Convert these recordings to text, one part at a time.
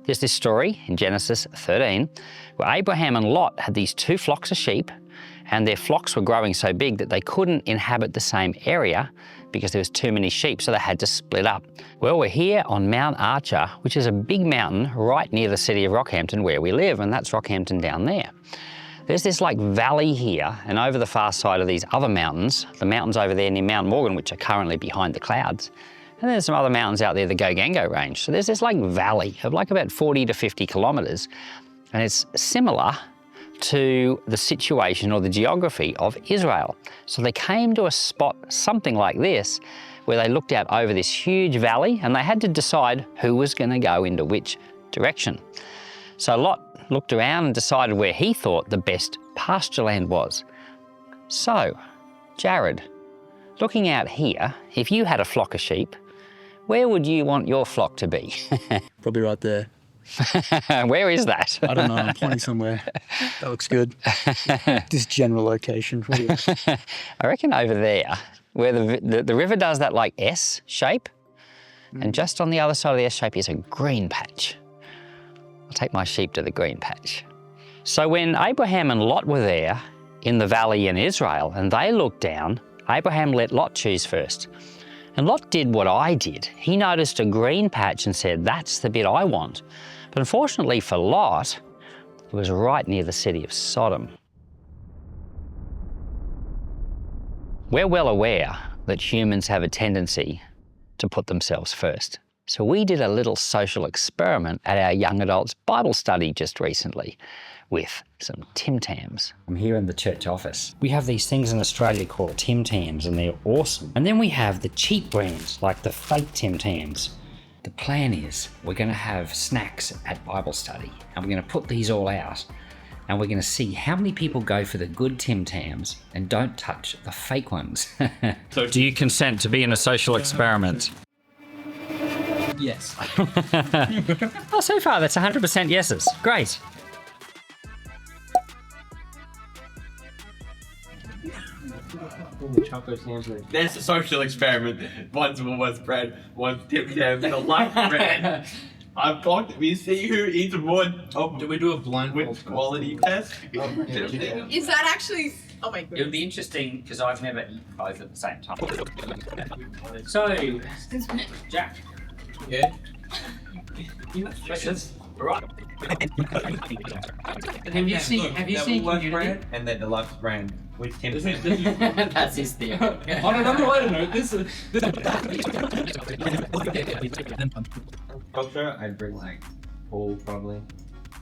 There's this story in Genesis 13 where Abraham and Lot had these two flocks of sheep, and their flocks were growing so big that they couldn't inhabit the same area because there was too many sheep, so they had to split up. Well, we're here on Mount Archer, which is a big mountain right near the city of Rockhampton where we live, and that's Rockhampton down there. There's this like valley here, and over the far side of these other mountains, the mountains over there near Mount Morgan, which are currently behind the clouds, and there's some other mountains out there, the Gogango Range. So there's this like valley of like about 40 to 50 kilometres, and it's similar to the situation or the geography of Israel. So they came to a spot, something like this, where they looked out over this huge valley and they had to decide who was going to go into which direction. So Lot looked around and decided where he thought the best pasture land was. So, Jared, looking out here, if you had a flock of sheep, where would you want your flock to be? Probably right there. Where is that? I don't know, I'm pointing somewhere. That looks good. This general location. I reckon over there, where the river does that like S shape, and just on the other side of the S shape is a green patch. I'll take my sheep to the green patch. So when Abraham and Lot were there in the valley in Israel and they looked down, Abraham let Lot choose first. And Lot did what I did. He noticed a green patch and said, that's the bit I want. But unfortunately for Lot, it was right near the city of Sodom. We're well aware that humans have a tendency to put themselves first. So we did a little social experiment at our young adults Bible study just recently with some Tim Tams. I'm here in the church office. We have these things in Australia called Tim Tams, and they're awesome. And then we have the cheap brands like the fake Tim Tams. The plan is we're going to have snacks at Bible study, and we're going to put these all out, and we're going to see how many people go for the good Tim Tams and don't touch the fake ones. So do you consent to be in a social experiment? Yes. Oh, so far that's 100% yeses. Great. There's a social experiment. One's Woolworths bread, one's Tim Tams, and a light bread. I've got. We see who eats more. Oh, Do we do a blindfold quality test? Is that actually? Oh my It would goodness. be interesting because I've never eaten both at the same time. So, Jack. Yeah. Questions? Right. Have you seen Woolworths brand and the deluxe brand with Tim Tams? That's his thing. On another lighter note, this Culture, I'd bring like Paul probably.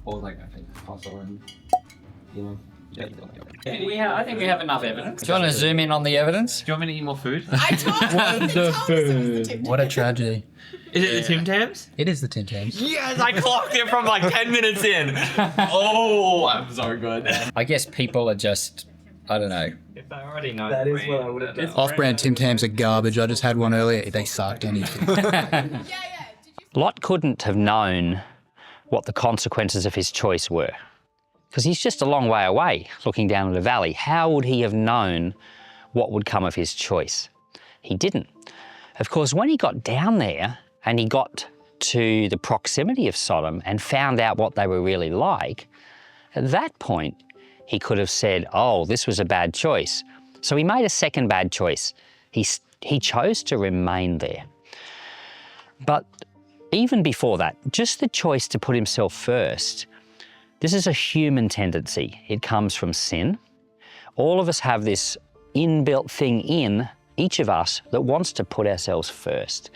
Paul like I think Apostle and you know. I think we have enough evidence. Do you want to zoom in on the evidence? Do you want me to eat more food? I told you. What a tragedy. Is it the Tim Tams? It is the Tim Tams. Yes, I clocked it from like 10 minutes in. Oh, I'm so good. I guess people are just, I don't know. If I already know That is what I would have done. Off-brand Tim Tams are garbage. I just had one earlier. They sucked anything. Yeah. Did you? Lot couldn't have known what the consequences of his choice were, because he's just a long way away looking down at a valley. How would he have known what would come of his choice? He didn't. Of course, when he got down there and he got to the proximity of Sodom and found out what they were really like, at that point, he could have said, oh, this was a bad choice. So he made a second bad choice. He chose to remain there. But even before that, just the choice to put himself first, this is a human tendency. It comes from sin. All of us have this inbuilt thing in each of us that wants to put ourselves first.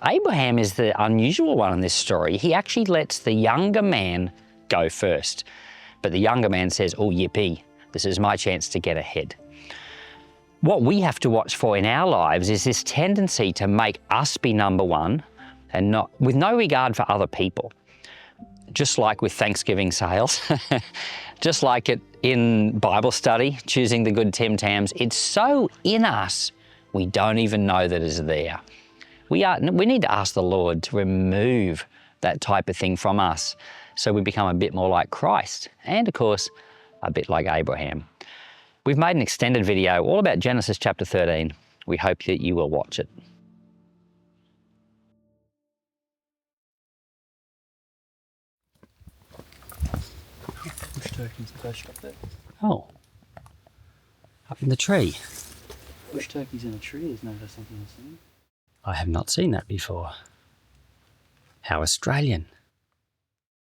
Abraham is the unusual one in this story. He actually lets the younger man go first. But the younger man says, oh, yippee, this is my chance to get ahead. What we have to watch for in our lives is this tendency to make us be number one and not, with no regard for other people. Just like with Thanksgiving sales, just like it in Bible study, choosing the good Tim Tams, it's so in us, we don't even know that it's there. We need to ask the Lord to remove that type of thing from us so we become a bit more like Christ and, of course, a bit like Abraham. We've made an extended video all about Genesis chapter 13. We hope that you will watch it. turkeys perched up there. Oh. Up in the tree. Bush turkeys in a tree is never something I've seen. I have not seen that before. How Australian.